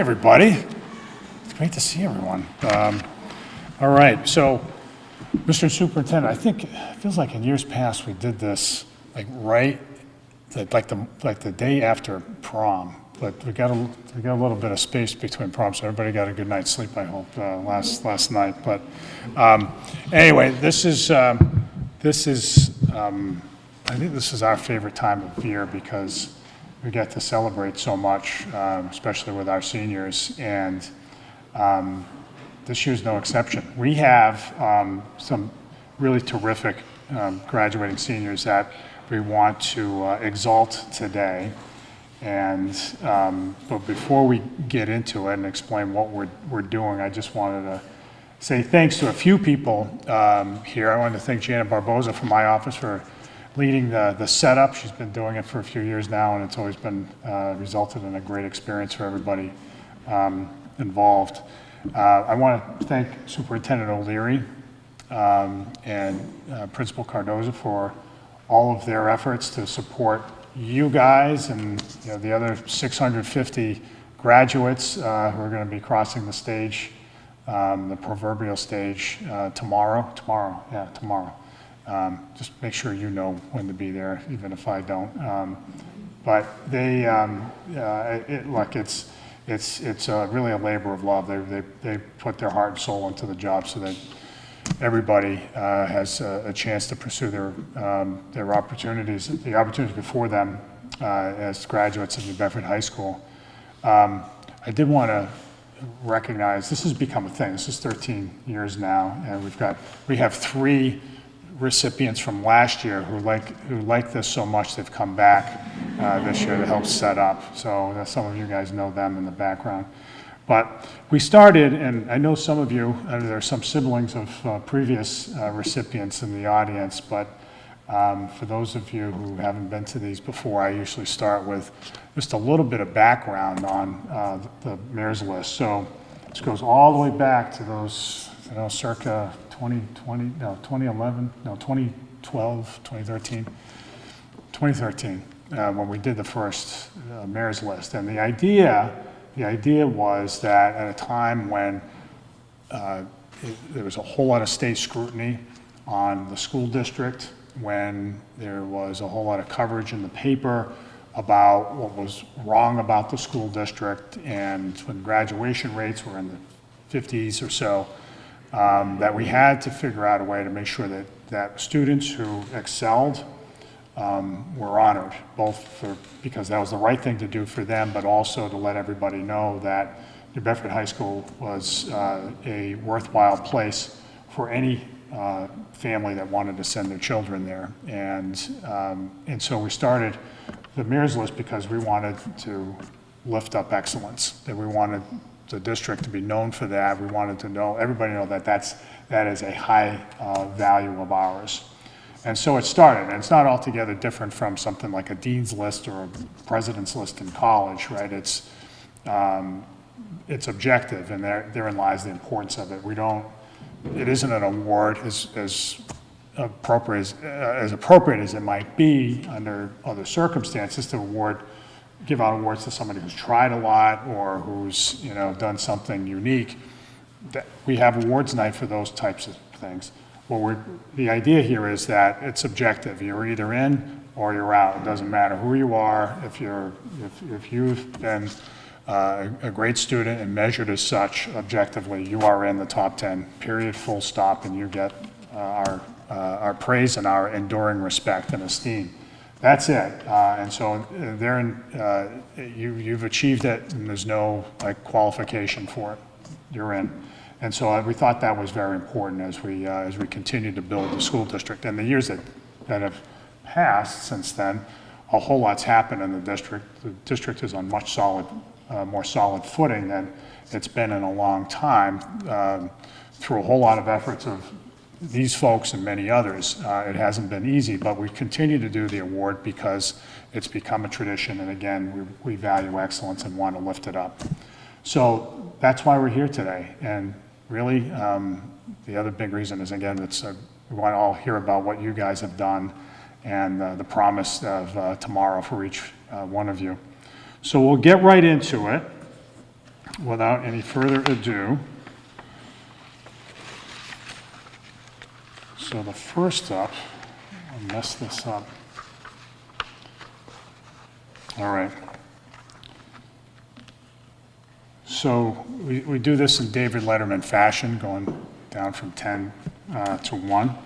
everybody. It's great to see everyone. All right, so Mr. Superintendent, I think it feels like in years past we did this like the day after prom, but we got a little bit of space between prom, so everybody got a good night's sleep, I hope, last night. But anyway, this is I think this is our favorite time of year because we get to celebrate so much, especially with our seniors, and this year's no exception. We have some really terrific graduating seniors that we want to exalt today. And but before we get into it and explain what we're doing, I just wanted to say thanks to a few people here. I wanted to thank Janet Barboza from my office for leading the setup. She's been doing it for a few years now, and it's always been resulted in a great experience for everybody involved. I want to thank Superintendent O'Leary and Principal Cardoza for all of their efforts to support you guys and the other 650 graduates who are going to be crossing the stage, the proverbial stage tomorrow. Just make sure you know when to be there, even if I don't. But they, it's really a labor of love. They put their heart and soul into the job so that everybody has a chance to pursue their opportunities, the opportunities before them as graduates of New Bedford High School. I did want to recognize, this has become a thing. This is 13 years now, and we have 3 recipients from last year who like this so much they've come back this year to help set up. So some of you guys know them in the background. But we started, and I know some of you, there are some siblings of previous recipients in the audience, but for those of you who haven't been to these before, I usually start with just a little bit of background on the Mayor's List. So this goes all the way back to those, circa 2011, 2012, 2013, when we did the first Mayor's List. And the idea was that at a time when there was a whole lot of state scrutiny on the school district, when there was a whole lot of coverage in the paper about what was wrong about the school district, and when graduation rates were in the 50s or so, that we had to figure out a way to make sure that students who excelled were honored, both because that was the right thing to do for them, but also to let everybody know that New Bedford High School was a worthwhile place for any family that wanted to send their children there. And so we started the Mayor's List because we wanted to lift up excellence, that we wanted the district to be known for that. We wanted to everybody know that is a high value of ours. And so it started, and it's not altogether different from something like a dean's list or a president's list in college, right? It's objective, and therein lies the importance of it. It isn't an award as appropriate as it might be under other circumstances to give out awards to somebody who's tried a lot or who's done something unique. We have awards night for those types of things. The idea here is that it's objective. You're either in or you're out. It doesn't matter who you are. If you've been a great student and measured as such objectively, you are in the top 10, period, full stop, and you get our praise and our enduring respect and esteem. That's it. And so you've achieved it, and there's no qualification for it. You're in. And so we thought that was very important as we continue to build the school district. And the years that have passed since then, a whole lot's happened in the district. The district is on much more solid footing than it's been in a long time, through a whole lot of efforts of these folks and many others. It hasn't been easy, but we continue to do the award because it's become a tradition, and again, we value excellence and want to lift it up. So that's why we're here today. And really, the other big reason is, again, we want to all hear about what you guys have done and the promise of tomorrow for each one of you. So we'll get right into it. without any further ado, so the first up, I'll mess this up. All right. So we do this in David Letterman fashion, going down from 10 to 1.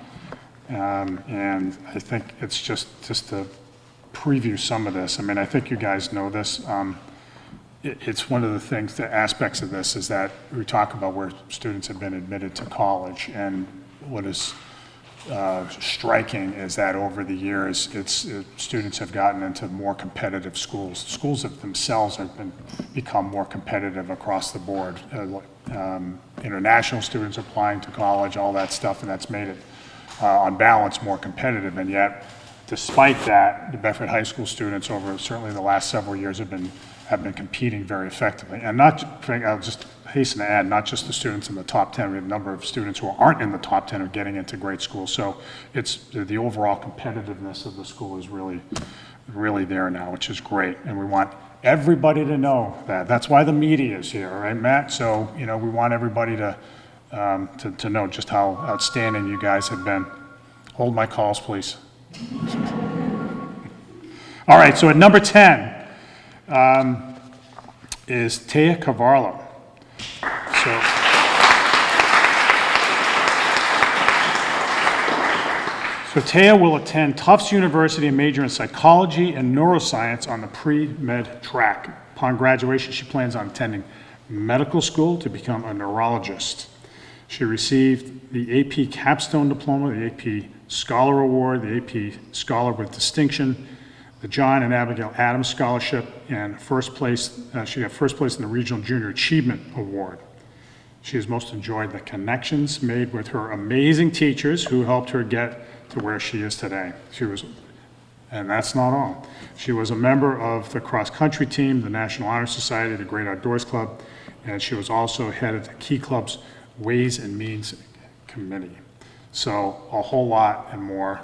And I think it's just to preview some of this. I mean, I think you guys know this. It's one of the things, the aspects of this is that we talk about where students have been admitted to college, and what is striking is that over the years, students have gotten into more competitive schools. Schools themselves have become more competitive across the board. International students applying to college, all that stuff, and that's made it, on balance, more competitive. And yet, despite that, the Bedford High School students over certainly the last several years have been competing very effectively. And I'll just hasten to add, not just the students in the top 10, we have a number of students who aren't in the top 10 are getting into great schools. So it's the overall competitiveness of the school is really there now, which is great. And we want everybody to know that. That's why the media is here, right, Matt? So, we want everybody to know just how outstanding you guys have been. Hold my calls, please. All right, so at number 10, is Taya Cavallo. So Taya will attend Tufts University and major in psychology and neuroscience on the pre-med track. Upon graduation, she plans on attending medical school to become a neurologist. She received the AP Capstone Diploma, the AP Scholar Award, the AP Scholar with Distinction, the John and Abigail Adams Scholarship, and first place. She got first place in the Regional Junior Achievement Award. She has most enjoyed the connections made with her amazing teachers who helped her get to where she is today. And that's not all. She was a member of the cross-country team, the National Honor Society, the Great Outdoors Club, and she was also head of the Key Club's Ways and Means Committee. So a whole lot and more.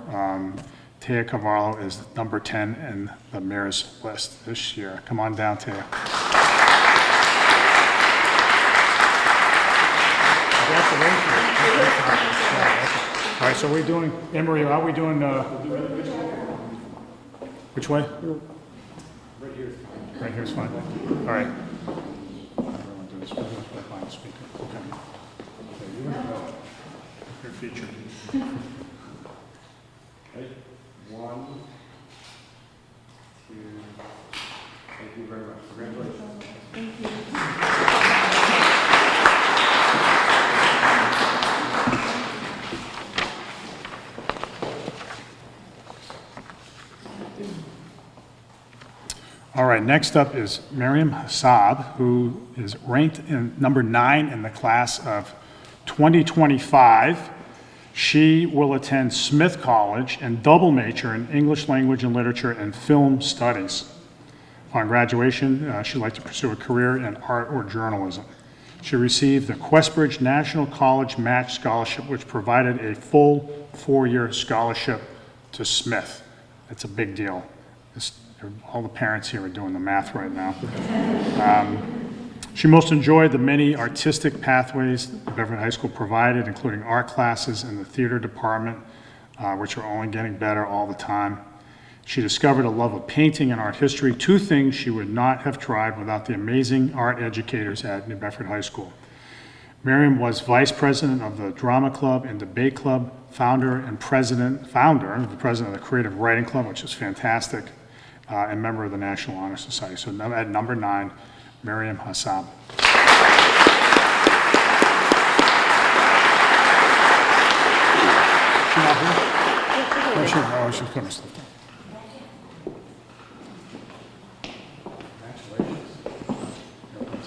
Taya Cavallo is number 10 in the mayor's list this year. Come on down, Taya. All right, so we're doing, Emery, how are we doing? Which way? Right here. Right here is fine. All right. Okay. You're featured. Okay. 1, 2, thank you very much. Congratulations. Thank you. All right, next up is Miriam Hassab, who is ranked in number 9 in the class of 2025. She will attend Smith College and double major in English Language and Literature and Film Studies. Upon graduation, she'd like to pursue a career in art or journalism. She received the Questbridge National College Match Scholarship, which provided a full 4-year scholarship to Smith. That's a big deal. All the parents here are doing the math right now. She most enjoyed the many artistic pathways Bedford High School provided, including art classes in the theater department, which are only getting better all the time. She discovered a love of painting and art history, 2 things she would not have tried without the amazing art educators at New Bedford High School. Miriam was vice president of the Drama Club and Debate Club, founder of the president of the Creative Writing Club, which is fantastic, and member of the National Honor Society. So at number 9, Miriam Hassab. She not here? Oh, she's putting her stuff down. Congratulations.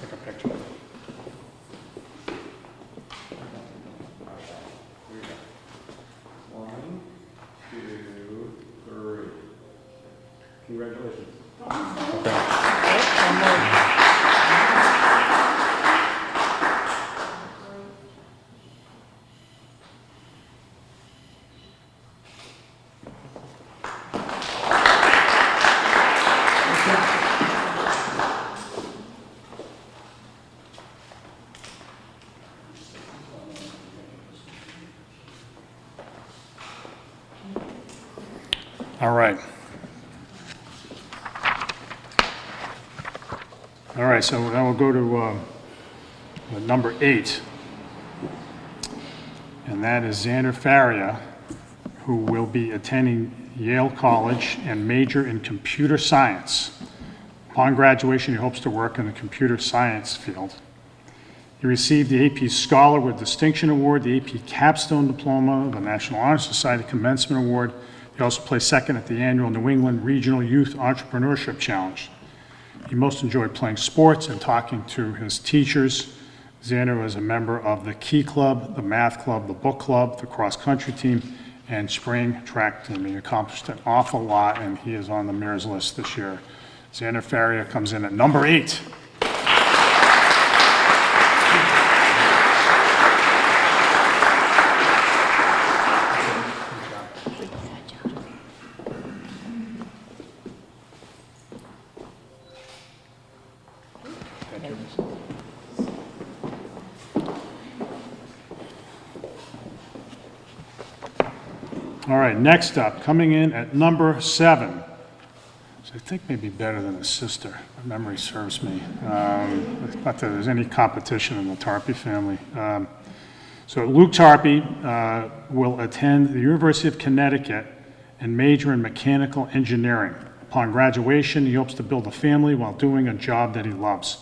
Take a picture. Here we go. 1, 2, 3. Congratulations. All right. All right, so now we'll go to number 8. And that is Xander Faria, who will be attending Yale College and major in computer science. Upon graduation, he hopes to work in the computer science field. He received the AP Scholar with Distinction Award, the AP Capstone Diploma, the National Honor Society Commencement Award. He also placed second at the annual New England Regional Youth Entrepreneurship Challenge. He most enjoyed playing sports and talking to his teachers. Xander was a member of the Key Club, the Math Club, the Book Club, the cross-country team, and spring track team. He accomplished an awful lot, and he is on the mayor's list this year. Xander Faria comes in at number 8. All right, next up, coming in at number 7, which I think may be better than his sister. My memory serves me. Not that there's any competition in the Tarpey family. So Luke Tarpey will attend the University of Connecticut and major in mechanical engineering. Upon graduation, he hopes to build a family while doing a job that he loves.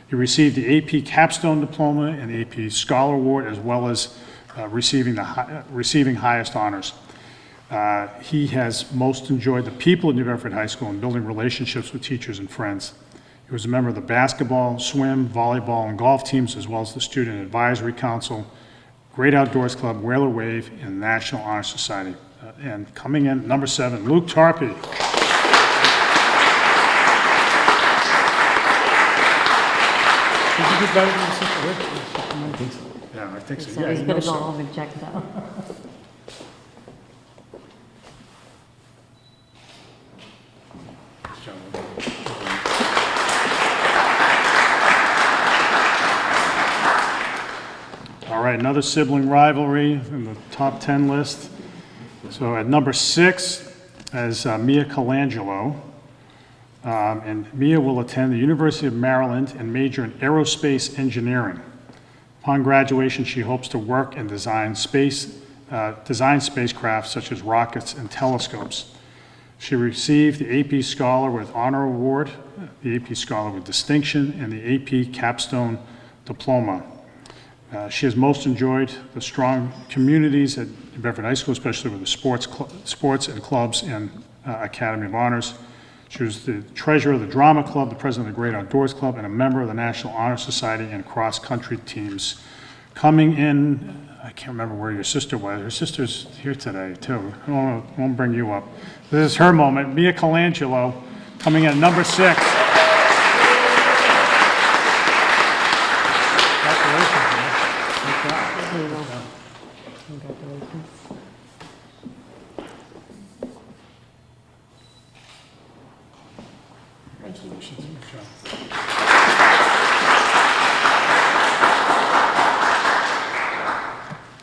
He received the AP Capstone Diploma and the AP Scholar Award, as well as receiving highest honors. He has most enjoyed the people at New Bedford High School and building relationships with teachers and friends. He was a member of the basketball, swim, volleyball, and golf teams, as well as the Student Advisory Council, Great Outdoors Club, Whaler Wave, and the National Honor Society. And coming in at number 7, Luke Tarpey. Did you do better than your sister, Rick? Yeah, I think so. So Yeah, he's you gonna know go so. home and check it out. All right, another sibling rivalry in the top 10 list. So at number 6 is Mia Colangelo. And Mia will attend the University of Maryland and major in aerospace engineering. Upon graduation, she hopes to work and design spacecraft such as rockets and telescopes. She received the AP Scholar with Honor Award, the AP Scholar with Distinction, and the AP Capstone Diploma. She has most enjoyed the strong communities at Bedford High School, especially with the sports and clubs and Academy of Honors. She was the treasurer of the Drama Club, the president of the Great Outdoors Club, and a member of the National Honor Society and cross-country teams. Coming in, I can't remember where your sister was. Her sister's here today, too. I won't bring you up. This is her moment. Mia Colangelo coming in at number 6. There you go. Congratulations.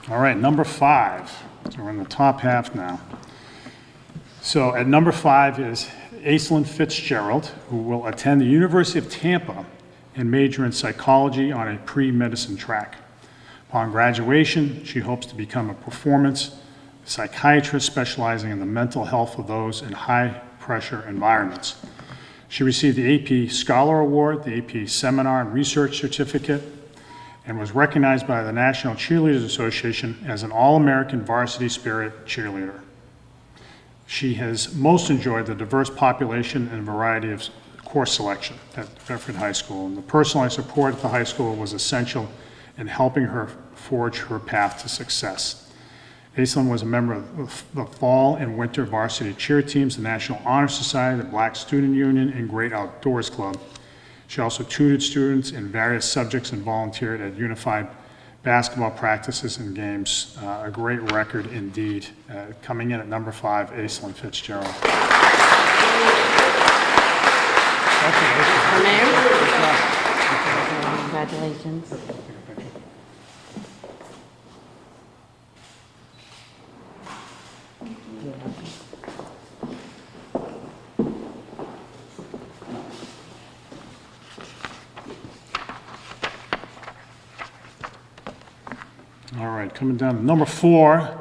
All right, number 5. So we're in the top half now. So at number 5 is Aislinn Fitzgerald, who will attend the University of Tampa and major in psychology on a pre-medicine track. Upon graduation, she hopes to become a performance psychiatrist specializing in the mental health of those in high-pressure environments. She received the AP Scholar Award, the AP Seminar and Research Certificate, and was recognized by the National Cheerleaders Association as an All-American Varsity Spirit cheerleader. She has most enjoyed the diverse population and variety of course selection at Bedford High School, and the personalized support at the high school was essential in helping her forge her path to success. Aislinn was a member of the fall and winter varsity cheer teams, the National Honor Society, the Black Student Union, and Great Outdoors Club. She also tutored students in various subjects and volunteered at unified basketball practices and games. A great record indeed. Coming in at number 5, Aislinn Fitzgerald. Congratulations. All right, coming down to number 4,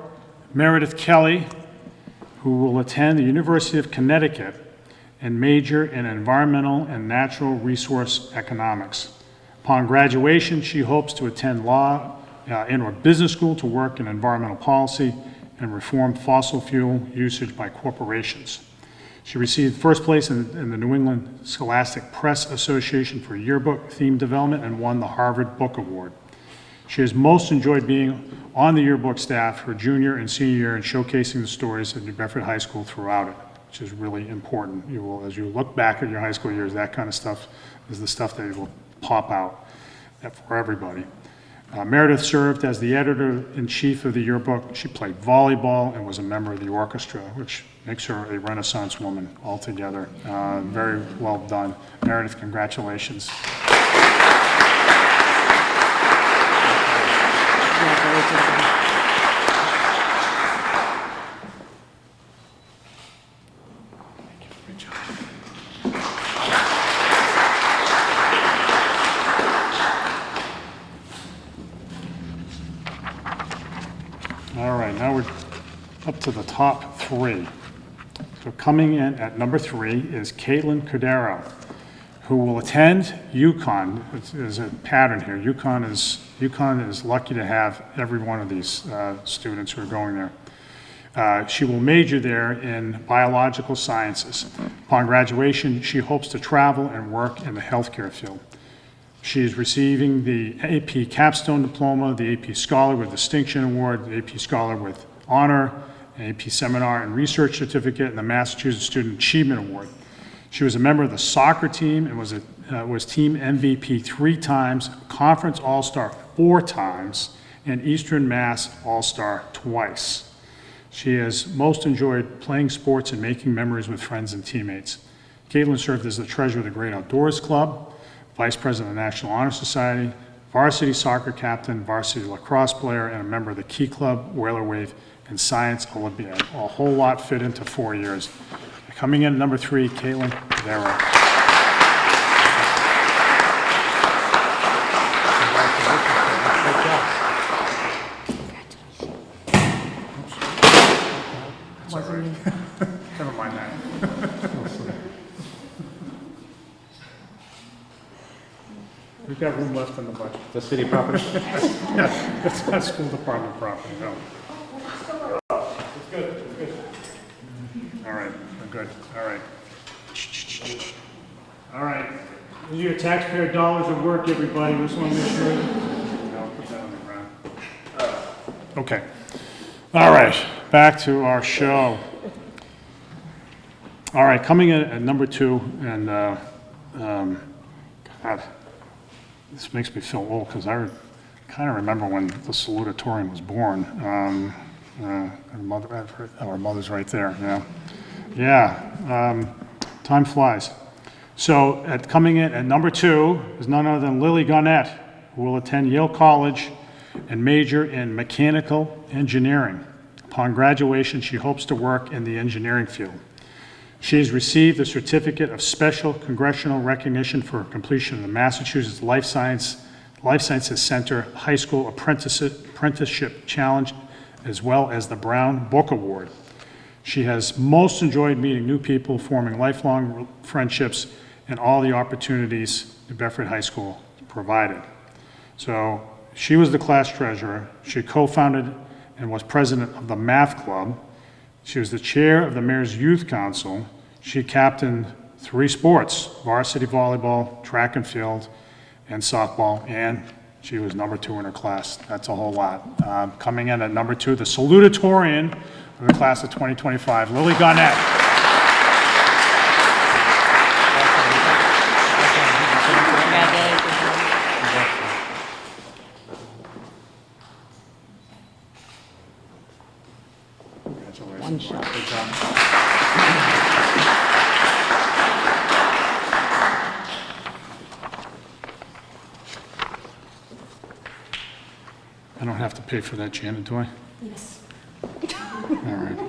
Meredith Kelly, who will attend the University of Connecticut and major in environmental and natural resource economics. Upon graduation, she hopes to attend law and/or business school to work in environmental policy and reform fossil fuel usage by corporations. She received first place in the New England Scholastic Press Association for yearbook theme development and won the Harvard Book Award. She has most enjoyed being on the yearbook staff her junior and senior year and showcasing the stories of New Bedford High School throughout it, which is really important. You will, as you look back at your high school years, that kind of stuff is the stuff that will pop out for everybody. Meredith served as the editor-in-chief of the yearbook. She played volleyball and was a member of the orchestra, which makes her a Renaissance woman altogether. Very well done. Meredith, congratulations. Congratulations. Good job. All right, now we're up to the top 3. So coming in at number 3 is Caitlin Cordero, who will attend UConn. There's a pattern here. UConn is lucky to have every one of these students who are going there. She will major there in biological sciences. Upon graduation, she hopes to travel and work in the healthcare field. She is receiving the AP Capstone Diploma, the AP Scholar with Distinction Award, the AP Scholar with Honor, an AP Seminar and Research Certificate, and the Massachusetts Student Achievement Award. She was a member of the soccer team and was team MVP 3 times, Conference All-Star 4 times, and Eastern Mass All-Star twice. She has most enjoyed playing sports and making memories with friends and teammates. Caitlin served as the treasurer of the Great Outdoors Club, vice president of the National Honor Society, varsity soccer captain, varsity lacrosse player, and a member of the Key Club, Whaler Wave, and Science Olympiad. A whole lot fit into 4 years. Coming in at number 3, Caitlin Cordero. Wasn't me. Never mind that. We've got room left in the budget. The city property? Yeah, that's not school department property, no. It's good, it's good. All right, we're good, all right. All right, these are your taxpayer dollars at work, everybody, we just want to make sure. No, put that on the ground. Okay, all right, back to our show. All right, coming in at number 2, and God, this makes me feel old because I kind of remember when the salutatorium was born. Our mother's right there, yeah. Yeah, time flies. So coming in at number 2 is none other than Lily Garnett, who will attend Yale College and major in mechanical engineering. Upon graduation, she hopes to work in the engineering field. She has received the Certificate of Special Congressional Recognition for completion of the Massachusetts Life Sciences Center High School Apprenticeship Challenge, as well as the Brown Book Award. She has most enjoyed meeting new people, forming lifelong friendships, and all the opportunities New Bedford High School provided. So she was the class treasurer. She co-founded and was president of the Math Club. She was the chair of the Mayor's Youth Council. She captained 3 sports, varsity volleyball, track and field, and softball, and she was number 2 in her class. That's a whole lot. Coming in at number 2, the salutatorian of the class of 2025, Lily Garnett. Congratulations. One shot. Good job. I don't have to pay for that, Janet, do I? Yes. All right.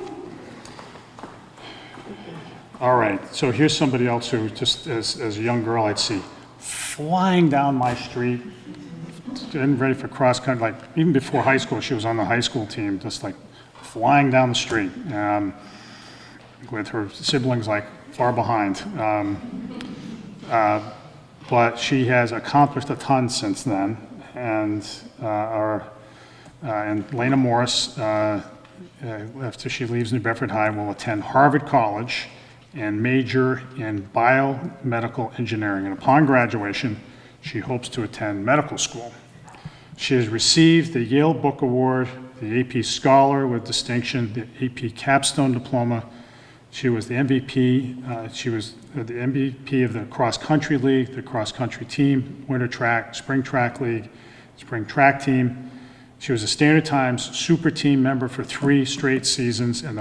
All right, so here's somebody else who, just as a young girl, I'd see flying down my street, getting ready for cross country, like even before high school, she was on the high school team, just like flying down the street with her siblings like far behind. But she has accomplished a ton since then, and Lena Morris, after she leaves New Bedford High, will attend Harvard College and major in biomedical engineering. And upon graduation, she hopes to attend medical school. She has received the Yale Book Award, the AP Scholar with distinction, the AP Capstone Diploma. She was the MVP. She was the MVP of the cross country league, the cross country team, winter track, spring track league, spring track team. She was a Standard Times super team member for 3 straight seasons, and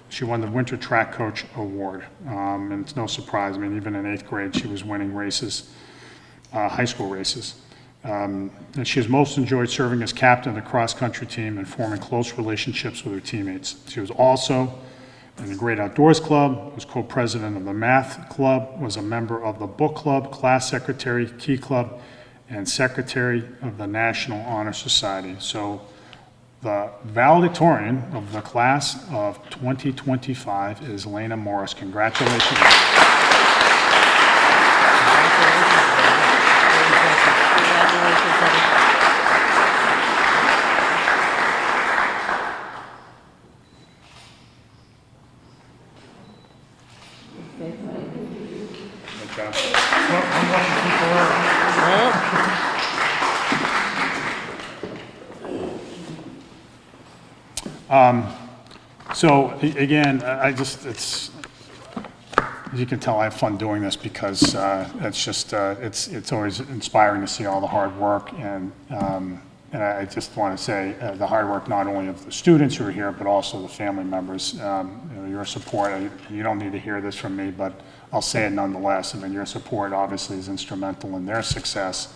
she won the Winter Track Coach Award. And it's no surprise, I mean, even in 8th grade, she was winning races, high school races. And she has most enjoyed serving as captain of the cross-country team and forming close relationships with her teammates. She was also in the Great Outdoors Club, was co-president of the Math Club, was a member of the Book Club, class secretary, Key Club, and secretary of the National Honor Society. So the valedictorian of the class of 2025 is Lena Morris. Congratulations. Good job. I'm watching people out. So again, as you can tell, I have fun doing this because it's always inspiring to see all the hard work, and I just want to say the hard work not only of the students who are here, but also the family members. Your support, you don't need to hear this from me, but I'll say it nonetheless. I mean, your support obviously is instrumental in their success,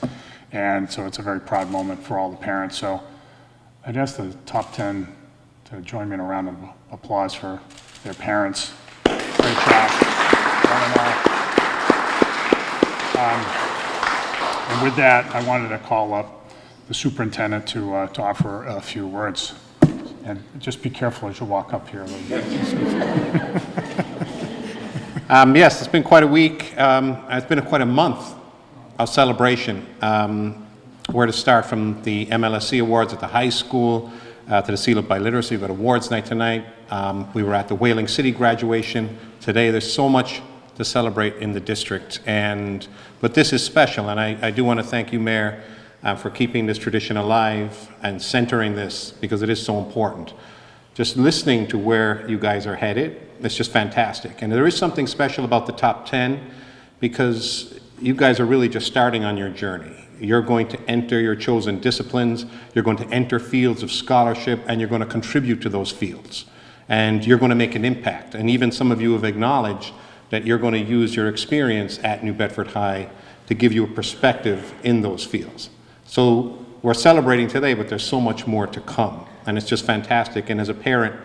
and so it's a very proud moment for all the parents. So I'd ask the top 10 to join me in a round of applause for their parents. Great job. And with that, I wanted to call up the superintendent to offer a few words. And just be careful as you walk up here. Yes, it's been quite a week. It's been quite a month of celebration. Where to start from the MLSC Awards at the high school to the Seal of Biliteracy. We've got awards night tonight. We were at the Whaling City graduation today. There's so much to celebrate in the district, but this is special, and I do want to thank you, Mayor, for keeping this tradition alive and centering this, because it is so important. Just listening to where you guys are headed, it's just fantastic. And there is something special about the top 10, because you guys are really just starting on your journey. You're going to enter your chosen disciplines, you're going to enter fields of scholarship, and you're going to contribute to those fields. And you're going to make an impact. And even some of you have acknowledged that you're going to use your experience at New Bedford High to give you a perspective in those fields. So we're celebrating today, but there's so much more to come. And it's just fantastic. And as a parent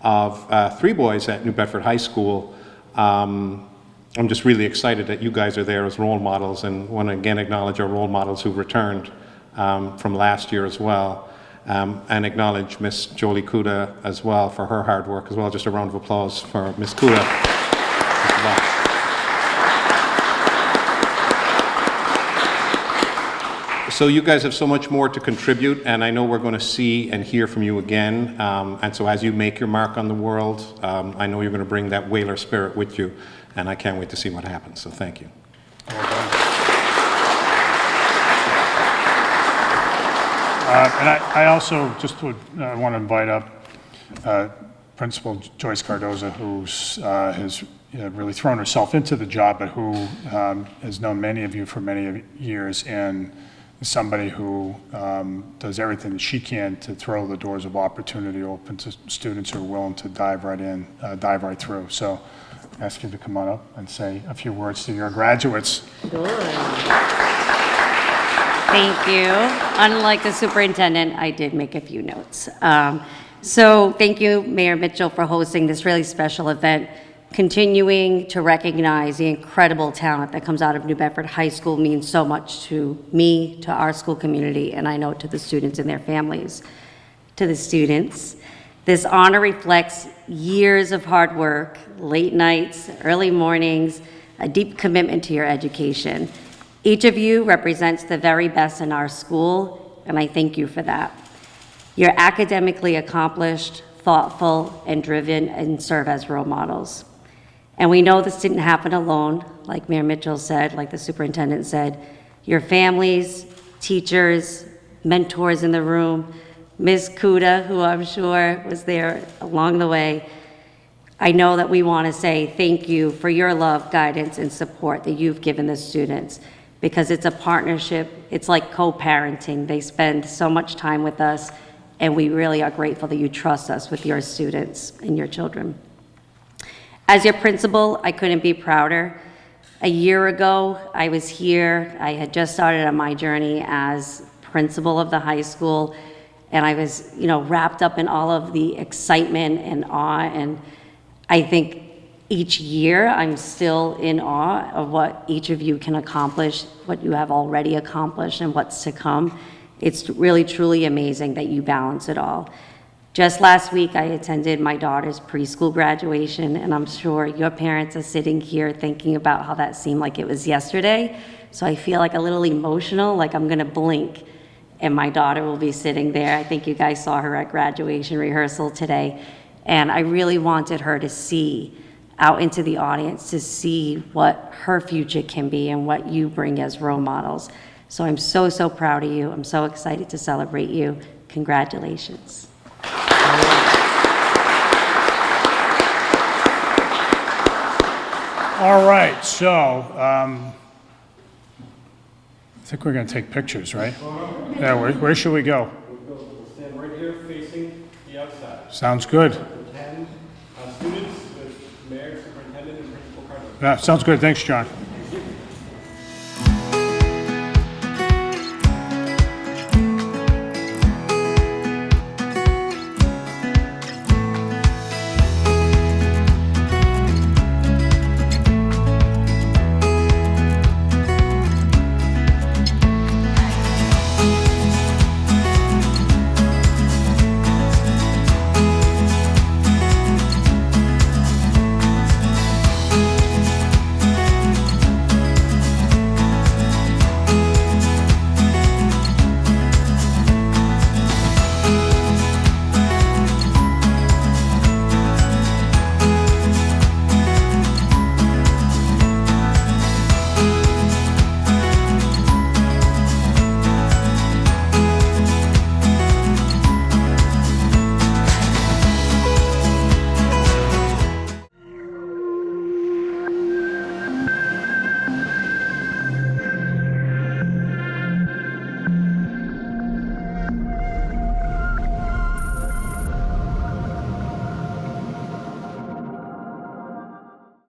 of 3 boys at New Bedford High School, I'm just really excited that you guys are there as role models, and want to again acknowledge our role models who returned from last year as well, and acknowledge Miss Jolie Kuda as well for her hard work as well. Just a round of applause for Miss Kuda. So you guys have so much more to contribute, and I know we're going to see and hear from you again. And so as you make your mark on the world, I know you're going to bring that whaler spirit with you, and I can't wait to see what happens. So thank you. Well done. And I also just would want to invite up Principal Joyce Cardoza, who's has really thrown herself into the job, but who has known many of you for many years, and is somebody who does everything that she can to throw the doors of opportunity open to students who are willing to dive right in, dive right through. So I ask you to come on up and say a few words to your graduates. Sure. Thank you. Unlike the superintendent, I did make a few notes. So thank you, Mayor Mitchell, for hosting this really special event. continuing to recognize the incredible talent that comes out of New Bedford High School means so much to me, to our school community, and I know to the students and their families. To the students, this honor reflects years of hard work, late nights, early mornings, a deep commitment to your education. Each of you represents the very best in our school, and I thank you for that. You're academically accomplished, thoughtful, and driven, and serve as role models. And we know this didn't happen alone, like Mayor Mitchell said, like the superintendent said. Your families, teachers, mentors in the room, Ms. Kuda, who I'm sure was there along the way. I know that we want to say thank you for your love, guidance, and support that you've given the students, because it's a partnership. It's like co-parenting. They spend so much time with us, and we really are grateful that you trust us with your students and your children. As your principal, I couldn't be prouder. A year ago, I was here. I had just started on my journey as principal of the high school, and I was, wrapped up in all of the excitement and awe, and I think each year I'm still in awe of what each of you can accomplish, what you have already accomplished, and what's to come. It's really, truly amazing that you balance it all. Just last week, I attended my daughter's preschool graduation, and I'm sure your parents are sitting here thinking about how that seemed like it was yesterday. So I feel like a little emotional, like I'm gonna blink, and my daughter will be sitting there. I think you guys saw her at graduation rehearsal today. And I really wanted her to see out into the audience, to see what her future can be and what you bring as role models. So I'm so, so proud of you. I'm so excited to celebrate you. Congratulations. All right, so I think we're going to take pictures, right? Yeah, where should we go? We'll stand right here facing the outside. Sounds good. 10 students with mayor, superintendent, and principal Cardinal. Yeah, sounds good. Thanks, John.